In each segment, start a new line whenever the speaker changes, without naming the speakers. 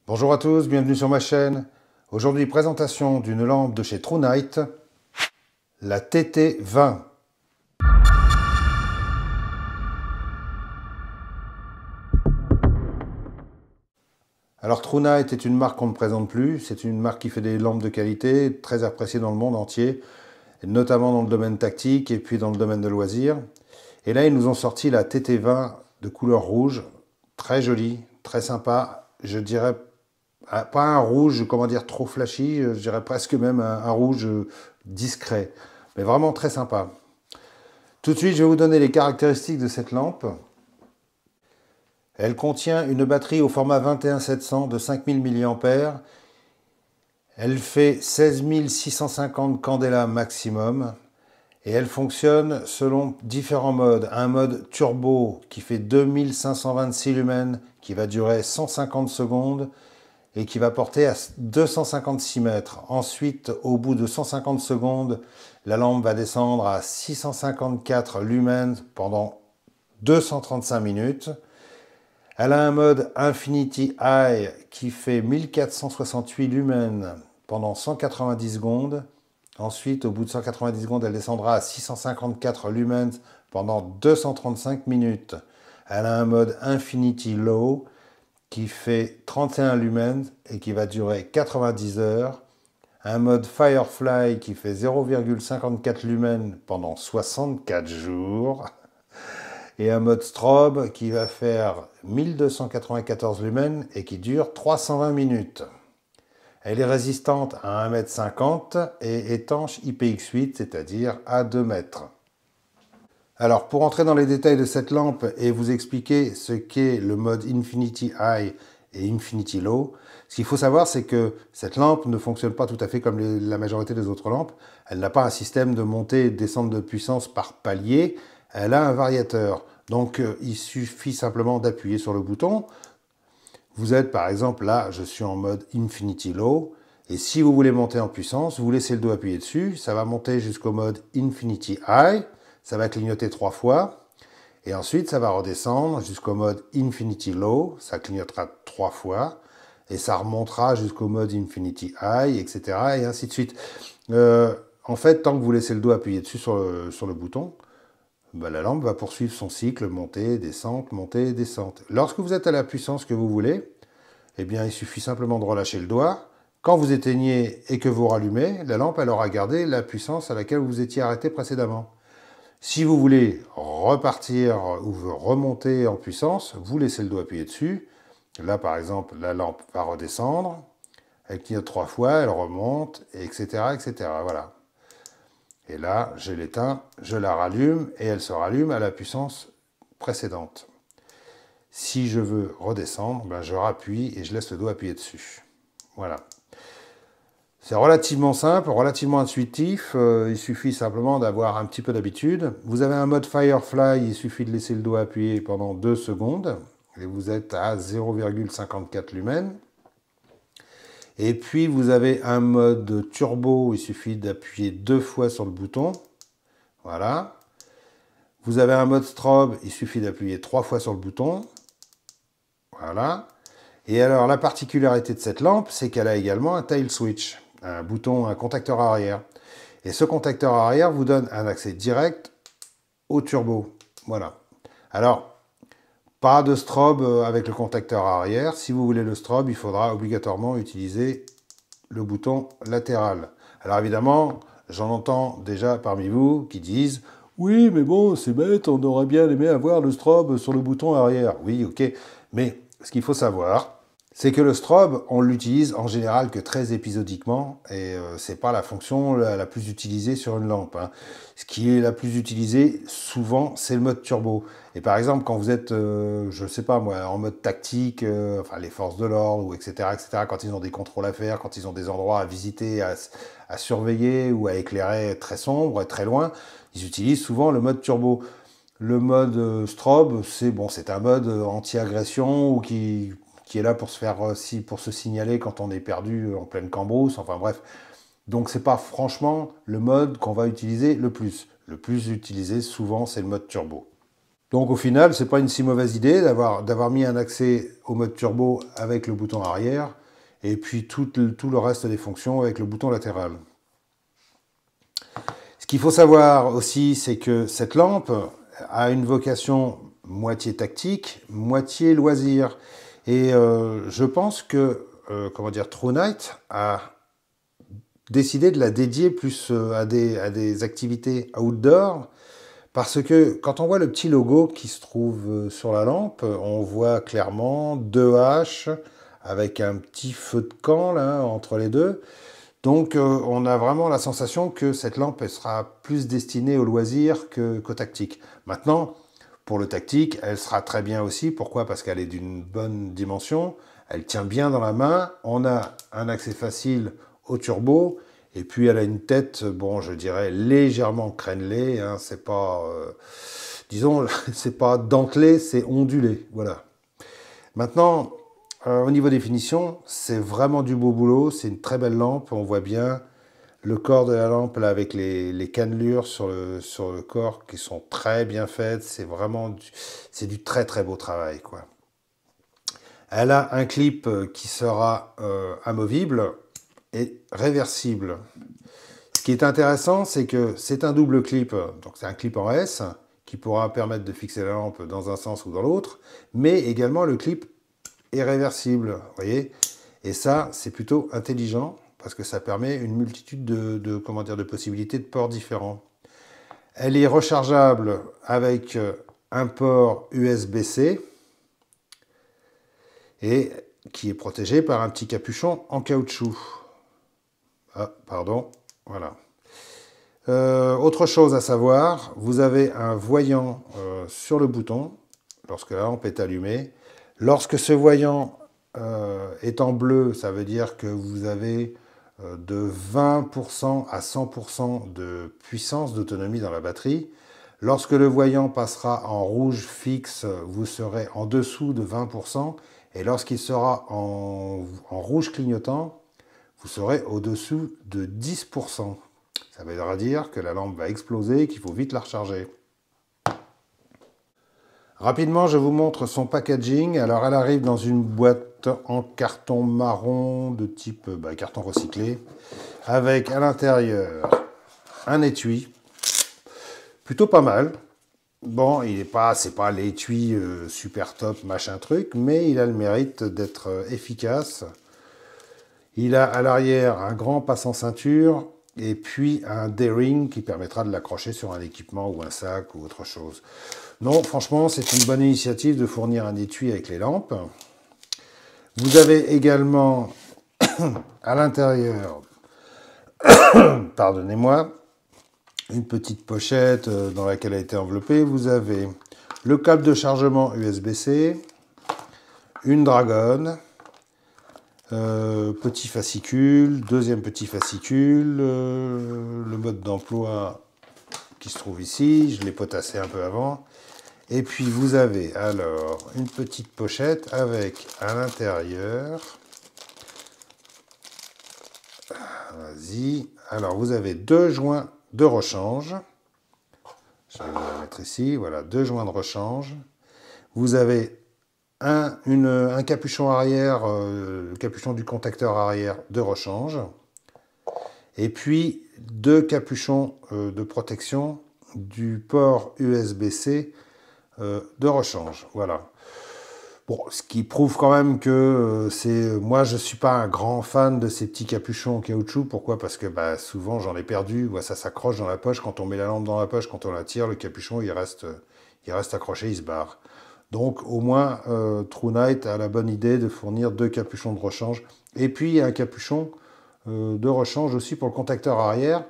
Bonjour à tous, bienvenue sur ma chaîne. Aujourd'hui, présentation d'une lampe de chez TrueNight, la TT20. Alors TrueNight est une marque qu'on ne présente plus, c'est une marque qui fait des lampes de qualité, très appréciée dans le monde entier, notamment dans le domaine tactique et puis dans le domaine de loisirs. Et là, ils nous ont sorti la TT20 de couleur rouge, très jolie, très sympa, je dirais pas un rouge, comment dire, trop flashy, je dirais presque même un rouge discret, mais vraiment très sympa. Tout de suite, je vais vous donner les caractéristiques de cette lampe. Elle contient une batterie au format 21700 de 5000 mAh. Elle fait 16 650 candela maximum. Et elle fonctionne selon différents modes. Un mode turbo qui fait 2526 lumens, qui va durer 150 secondes et qui va porter à 256 mètres. Ensuite, au bout de 150 secondes, la lampe va descendre à 654 lumens pendant 235 minutes. Elle a un mode Infinity Eye qui fait 1468 lumens pendant 190 secondes. Ensuite, au bout de 190 secondes, elle descendra à 654 lumens pendant 235 minutes. Elle a un mode Infinity Low qui fait 31 lumens et qui va durer 90 heures. Un mode Firefly qui fait 0,54 lumens pendant 64 jours. Et un mode Strobe qui va faire 1294 lumens et qui dure 320 minutes. Elle est résistante à 1,50 m et étanche IPX8, c'est-à-dire à 2 mètres. Alors, pour entrer dans les détails de cette lampe et vous expliquer ce qu'est le mode Infinity High et Infinity Low, ce qu'il faut savoir, c'est que cette lampe ne fonctionne pas tout à fait comme la majorité des autres lampes. Elle n'a pas un système de montée et de descente de puissance par palier. Elle a un variateur. Donc, il suffit simplement d'appuyer sur le bouton. Vous êtes, par exemple, là, je suis en mode Infinity Low. Et si vous voulez monter en puissance, vous laissez le doigt appuyé dessus. Ça va monter jusqu'au mode Infinity High. Ça va clignoter 3 fois. Et ensuite, ça va redescendre jusqu'au mode Infinity Low. Ça clignotera 3 fois. Et ça remontera jusqu'au mode Infinity High, etc. Et ainsi de suite. En fait, tant que vous laissez le doigt appuyé dessus sur le bouton, la lampe va poursuivre son cycle montée, descente, descente. Lorsque vous êtes à la puissance que vous voulez, eh bien, il suffit simplement de relâcher le doigt. Quand vous éteignez et que vous rallumez, la lampe elle aura gardé la puissance à laquelle vous étiez arrêté précédemment. Si vous voulez repartir ou remonter en puissance, vous laissez le doigt appuyé dessus. Là, par exemple, la lampe va redescendre. Elle clignote 3 fois, elle remonte, etc., etc. Voilà. Et là, je l'éteins, je la rallume et elle se rallume à la puissance précédente. Si je veux redescendre, je rappuie et je laisse le doigt appuyer dessus. Voilà. C'est relativement simple, relativement intuitif. Il suffit simplement d'avoir un petit peu d'habitude. Vous avez un mode Firefly, il suffit de laisser le doigt appuyé pendant 2 secondes. Et vous êtes à 0,54 lumens. Et puis vous avez un mode turbo, il suffit d'appuyer 2 fois sur le bouton. Voilà. Vous avez un mode strobe, il suffit d'appuyer 3 fois sur le bouton. Voilà. Et alors la particularité de cette lampe, c'est qu'elle a également un tail switch, un bouton, un contacteur arrière. Et ce contacteur arrière vous donne un accès direct au turbo. Voilà. Alors, pas de strobe avec le contacteur arrière. Si vous voulez le strobe, il faudra obligatoirement utiliser le bouton latéral. Alors évidemment, j'en entends déjà parmi vous qui disent « Oui, mais bon, c'est bête, on aurait bien aimé avoir le strobe sur le bouton arrière. » Oui, ok, mais ce qu'il faut savoir, c'est que le strobe, on l'utilise en général que très épisodiquement et c'est pas la fonction la plus utilisée sur une lampe. Hein. Ce qui est la plus utilisée, souvent, c'est le mode turbo. Et par exemple, quand vous êtes, je sais pas moi, en mode tactique, enfin les forces de l'ordre, ou etc., quand ils ont des contrôles à faire, quand ils ont des endroits à visiter, à surveiller ou à éclairer très sombre et très loin, ils utilisent souvent le mode turbo. Le mode strobe, c'est bon, c'est un mode anti-agression ou qui est là pour se signaler quand on est perdu en pleine cambrousse, enfin bref. Donc c'est pas franchement le mode qu'on va utiliser le plus. Le plus utilisé souvent c'est le mode turbo. Donc au final, c'est pas une si mauvaise idée d'avoir mis un accès au mode turbo avec le bouton arrière et puis tout le reste des fonctions avec le bouton latéral. Ce qu'il faut savoir aussi, c'est que cette lampe a une vocation moitié tactique, moitié loisir. Et je pense que TrueNight a décidé de la dédier plus à des activités outdoor. Parce que quand on voit le petit logo qui se trouve sur la lampe, on voit clairement deux haches avec un petit feu de camp là, entre les deux. Donc on a vraiment la sensation que cette lampe elle sera plus destinée au loisir qu'au tactique. Maintenant, pour le tactique, elle sera très bien aussi. Pourquoi? Parce qu'elle est d'une bonne dimension, elle tient bien dans la main, on a un accès facile au turbo, et puis elle a une tête, bon, je dirais légèrement crénelée, hein, c'est pas, disons, c'est pas dentelé, c'est ondulé, voilà. Maintenant, au niveau définition, c'est vraiment du beau boulot, c'est une très belle lampe, on voit bien le corps de la lampe là, avec les cannelures sur le corps qui sont très bien faites, c'est vraiment c'est du très très beau travail, quoi. Elle a un clip qui sera amovible et réversible. Ce qui est intéressant, c'est que c'est un double clip, donc c'est un clip en S qui pourra permettre de fixer la lampe dans un sens ou dans l'autre, mais également le clip est réversible, vous voyez. Et ça, c'est plutôt intelligent parce que ça permet une multitude de possibilités de ports différents. Elle est rechargeable avec un port USB-C et qui est protégé par un petit capuchon en caoutchouc. Ah, pardon, voilà. Autre chose à savoir, vous avez un voyant sur le bouton lorsque la lampe est allumée. Lorsque ce voyant est en bleu, ça veut dire que vous avez de 20% à 100% de puissance d'autonomie dans la batterie. Lorsque le voyant passera en rouge fixe, vous serez en dessous de 20%. Et lorsqu'il sera en rouge clignotant, vous serez au-dessous de 10%. Ça veut dire que la lampe va exploser et qu'il faut vite la recharger. Rapidement, je vous montre son packaging. Alors, elle arrive dans une boîte en carton marron de type carton recyclé, avec à l'intérieur un étui, plutôt pas mal. Bon, c'est pas l'étui super top machin truc, mais il a le mérite d'être efficace. Il a à l'arrière un grand passant ceinture et puis un D-ring qui permettra de l'accrocher sur un équipement ou un sac ou autre chose. Non, franchement, c'est une bonne initiative de fournir un étui avec les lampes. Vous avez également à l'intérieur, pardonnez-moi, une petite pochette dans laquelle a été enveloppée. Vous avez le câble de chargement USB-C, une dragonne, petit fascicule, deuxième petit fascicule, le mode d'emploi qui se trouve ici, je l'ai potassé un peu avant. Et puis vous avez alors une petite pochette avec à l'intérieur, vas-y, alors vous avez deux joints de rechange, je vais vous la mettre ici, voilà, deux joints de rechange. Vous avez un capuchon arrière, le capuchon du contacteur arrière de rechange, et puis deux capuchons de protection du port USB-C de rechange, voilà. Bon, ce qui prouve quand même que moi je suis pas un grand fan de ces petits capuchons en caoutchouc. Pourquoi? Parce que souvent j'en ai perdu, ça s'accroche dans la poche, quand on met la lampe dans la poche, quand on la tire, le capuchon il reste accroché, il se barre. Donc au moins TrueNight a la bonne idée de fournir deux capuchons de rechange et puis un capuchon de rechange aussi pour le contacteur arrière.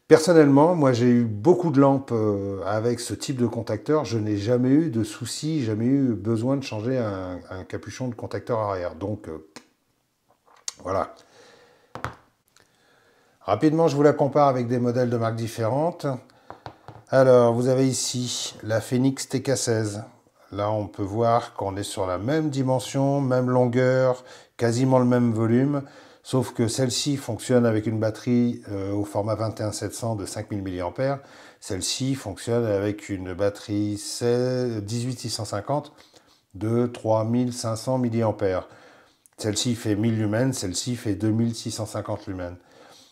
Personnellement, moi j'ai eu beaucoup de lampes avec ce type de contacteur. Je n'ai jamais eu de soucis, jamais eu besoin de changer un capuchon de contacteur arrière. Donc voilà. Rapidement, je vous la compare avec des modèles de marques différentes. Alors, vous avez ici la Phoenix TK16. Là, on peut voir qu'on est sur la même dimension, même longueur, quasiment le même volume. Sauf que celle-ci fonctionne avec une batterie au format 21700 de 5000 mAh, Celle-ci fonctionne avec une batterie 18650 de 3500 mAh. Celle-ci fait 1000 lumens, celle-ci fait 2650 lumens.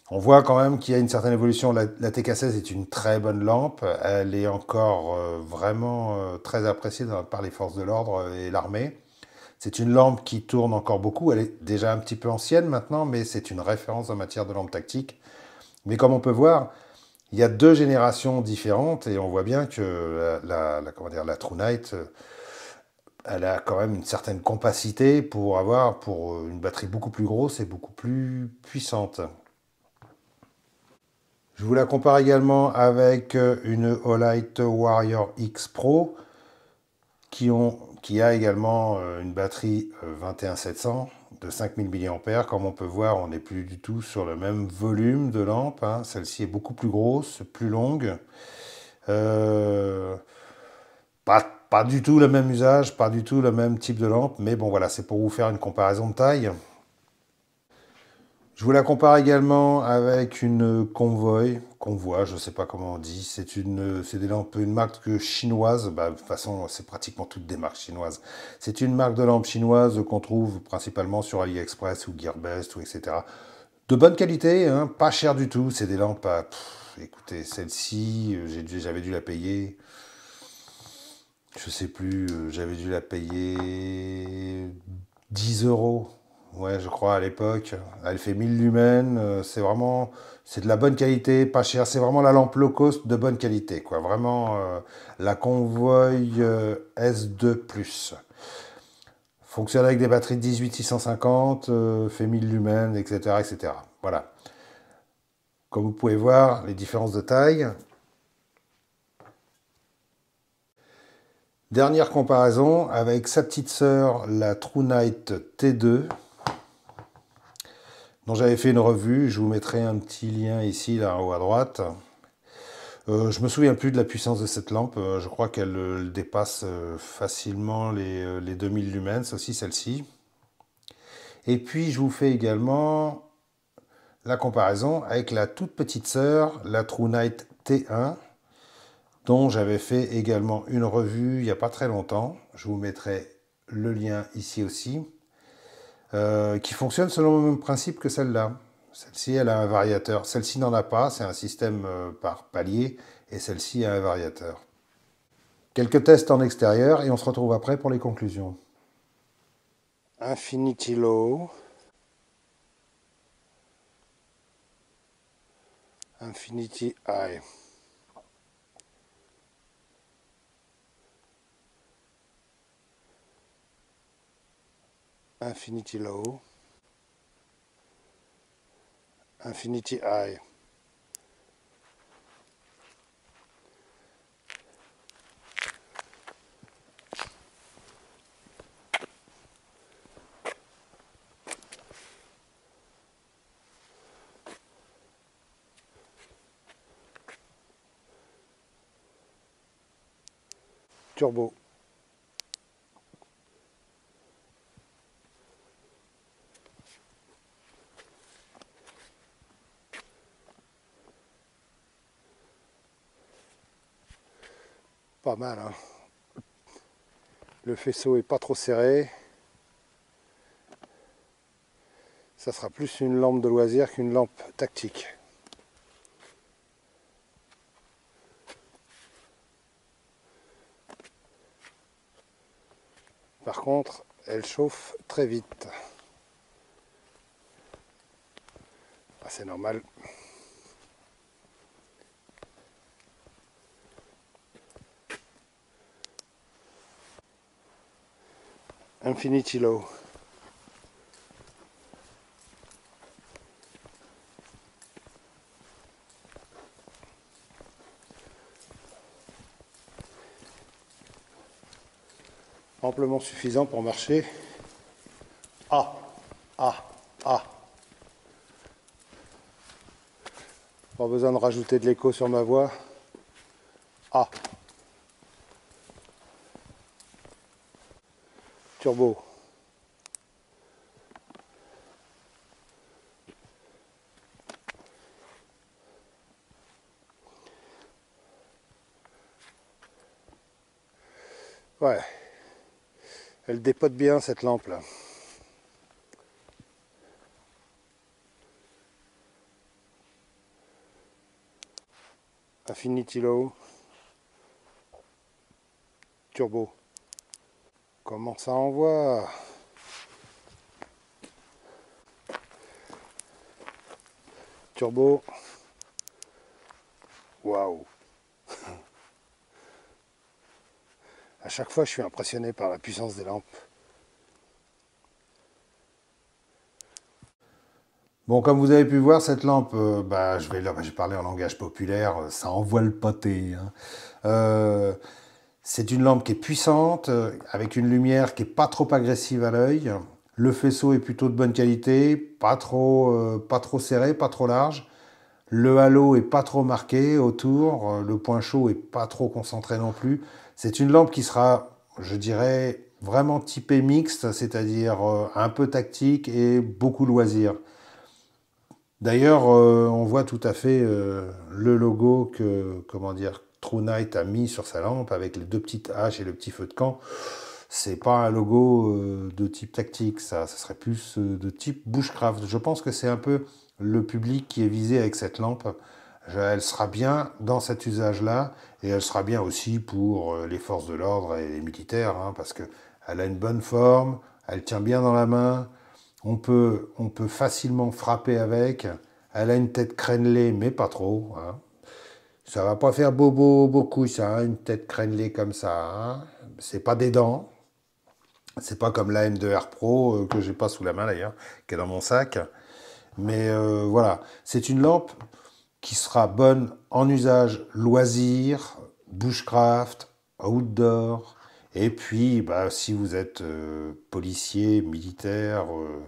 On voit quand même qu'il y a une certaine évolution. La TK16 est une très bonne lampe. Elle est encore vraiment très appréciée par les forces de l'ordre et l'armée. C'est une lampe qui tourne encore beaucoup. Elle est déjà un petit peu ancienne maintenant, mais c'est une référence en matière de lampe tactique. Mais comme on peut voir, il y a deux générations différentes et on voit bien que comment dire, la True Night, elle a quand même une certaine compacité pour avoir une batterie beaucoup plus grosse et beaucoup plus puissante. Je vous la compare également avec une Olight Warrior X Pro qui a également une batterie 21700 de 5000 mAh. Comme on peut voir, on n'est plus du tout sur le même volume de lampe, hein. Celle-ci est beaucoup plus grosse, plus longue. Euh, pas du tout le même usage, pas du tout le même type de lampe, mais bon voilà, c'est pour vous faire une comparaison de taille. Je vous la compare également avec une Convoi, je ne sais pas comment on dit. C'est des lampes, une marque chinoise. Bah, de toute façon, c'est pratiquement toutes des marques chinoises. C'est une marque de lampe chinoise qu'on trouve principalement sur AliExpress ou Gearbest ou etc. De bonne qualité, hein, pas cher du tout. C'est des lampes à, écoutez, celle-ci, j'avais dû la payer. Je sais plus, j'avais dû la payer 10 euros. Ouais, je crois à l'époque. Elle fait 1000 lumens. C'est de la bonne qualité, pas cher. C'est vraiment la lampe low cost de bonne qualité, quoi. Vraiment la Convoy S2+. Fonctionne avec des batteries de 18650, fait 1000 lumens, etc., etc. Voilà. Comme vous pouvez voir, les différences de taille. Dernière comparaison avec sa petite sœur, la True Night T2, dont j'avais fait une revue. Je vous mettrai un petit lien ici, là en haut à droite. Je me souviens plus de la puissance de cette lampe. Je crois qu'elle dépasse facilement les 2000 lumens, aussi celle-ci. Et puis je vous fais également la comparaison avec la toute petite sœur, la True Night T1, dont j'avais fait également une revue il n'y a pas très longtemps. Je vous mettrai le lien ici aussi, qui fonctionne selon le même principe que celle-là. Celle-ci, elle a un variateur. Celle-ci n'en a pas, c'est un système par palier, et celle-ci a un variateur. Quelques tests en extérieur, et on se retrouve après pour les conclusions. Infinity Low. Infinity High. Infinity Low. Infinity High. Turbo. Pas mal, hein. Le faisceau est pas trop serré. Ça sera plus une lampe de loisir qu'une lampe tactique. Par contre, elle chauffe très vite. Ah, c'est normal. Infinity Low. Amplement suffisant pour marcher. Ah, ah, ah. Pas besoin de rajouter de l'écho sur ma voix. Ah. Turbo. Elle dépote bien cette lampe là. Infinity Low Turbo. Comment ça envoie? Turbo. Waouh. À chaque fois, je suis impressionné par la puissance des lampes. Bon, comme vous avez pu voir, cette lampe, je vais parler en langage populaire, ça envoie le pâté, hein. C'est une lampe qui est puissante, avec une lumière qui est pas trop agressive à l'œil. Le faisceau est plutôt de bonne qualité, pas trop serré, pas trop large. Le halo est pas trop marqué autour, le point chaud est pas trop concentré non plus. C'est une lampe qui sera, je dirais, vraiment typée mixte, c'est-à-dire un peu tactique et beaucoup loisir. D'ailleurs, on voit tout à fait le logo que, comment dire, TrueNight a mis sur sa lampe avec les deux petites haches et le petit feu de camp. C'est pas un logo de type tactique, ça serait plus de type bushcraft. Je pense que c'est un peu le public qui est visé avec cette lampe. Elle sera bien dans cet usage-là et elle sera bien aussi pour les forces de l'ordre et les militaires, hein, parce qu'elle a une bonne forme, elle tient bien dans la main. On peut facilement frapper avec. Elle a une tête crénelée, mais pas trop, hein. Ça va pas faire bobo beaucoup, ça, hein, une tête crénelée comme ça, hein. C'est pas des dents. C'est pas comme la M2R Pro, que j'ai pas sous la main d'ailleurs, qui est dans mon sac. Mais voilà, c'est une lampe qui sera bonne en usage loisir, bushcraft, outdoor. Et puis, si vous êtes policier, militaire,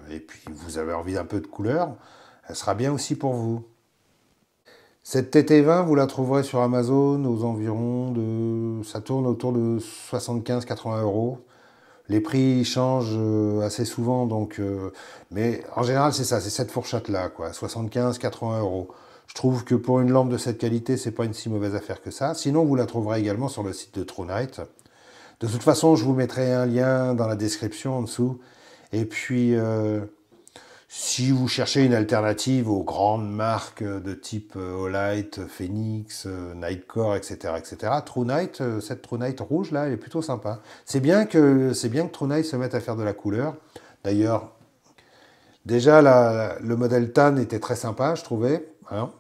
et puis vous avez envie d'un peu de couleur, elle sera bien aussi pour vous. Cette TT20, vous la trouverez sur Amazon aux environs de... Ça tourne autour de 75-80 euros. Les prix changent assez souvent, mais en général, c'est ça, c'est cette fourchette-là, quoi, 75-80 euros. Je trouve que pour une lampe de cette qualité, c'est pas une si mauvaise affaire que ça. Sinon, vous la trouverez également sur le site de TrueNight. De toute façon, je vous mettrai un lien dans la description en dessous. Et puis, si vous cherchez une alternative aux grandes marques de type Olight, Phoenix, Nightcore, etc., TrueNight, cette TrueNight rouge là, elle est plutôt sympa. C'est bien que TrueNight se mette à faire de la couleur. D'ailleurs, déjà le modèle Tan était très sympa, je trouvais, hein.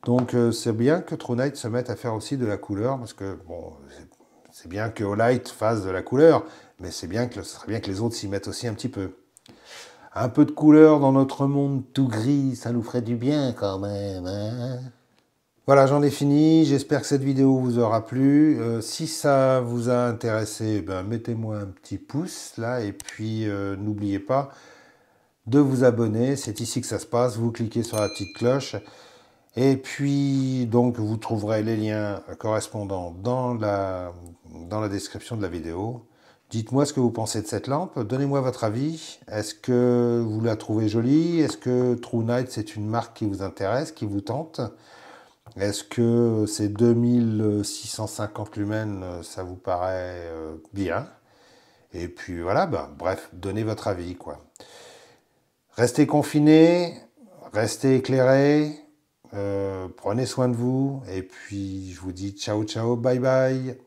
Donc c'est bien que TrueNight se mette à faire aussi de la couleur, parce que bon, c'est bien que Olight fasse de la couleur, mais ce serait bien que les autres s'y mettent aussi un petit peu. Un peu de couleur dans notre monde tout gris, ça nous ferait du bien quand même, hein. Voilà, j'en ai fini. J'espère que cette vidéo vous aura plu. Si ça vous a intéressé, mettez-moi un petit pouce là. Et puis, n'oubliez pas de vous abonner. C'est ici que ça se passe. Vous cliquez sur la petite cloche. Et puis, donc, vous trouverez les liens correspondants dans la description de la vidéo. Dites-moi ce que vous pensez de cette lampe, donnez-moi votre avis. Est-ce que vous la trouvez jolie? Est-ce que TrueNight, c'est une marque qui vous intéresse, qui vous tente? Est-ce que ces 2650 lumens, ça vous paraît bien? Et puis voilà, bref, donnez votre avis, quoi. Restez confinés, restez éclairés, prenez soin de vous, et puis je vous dis ciao, ciao, bye bye.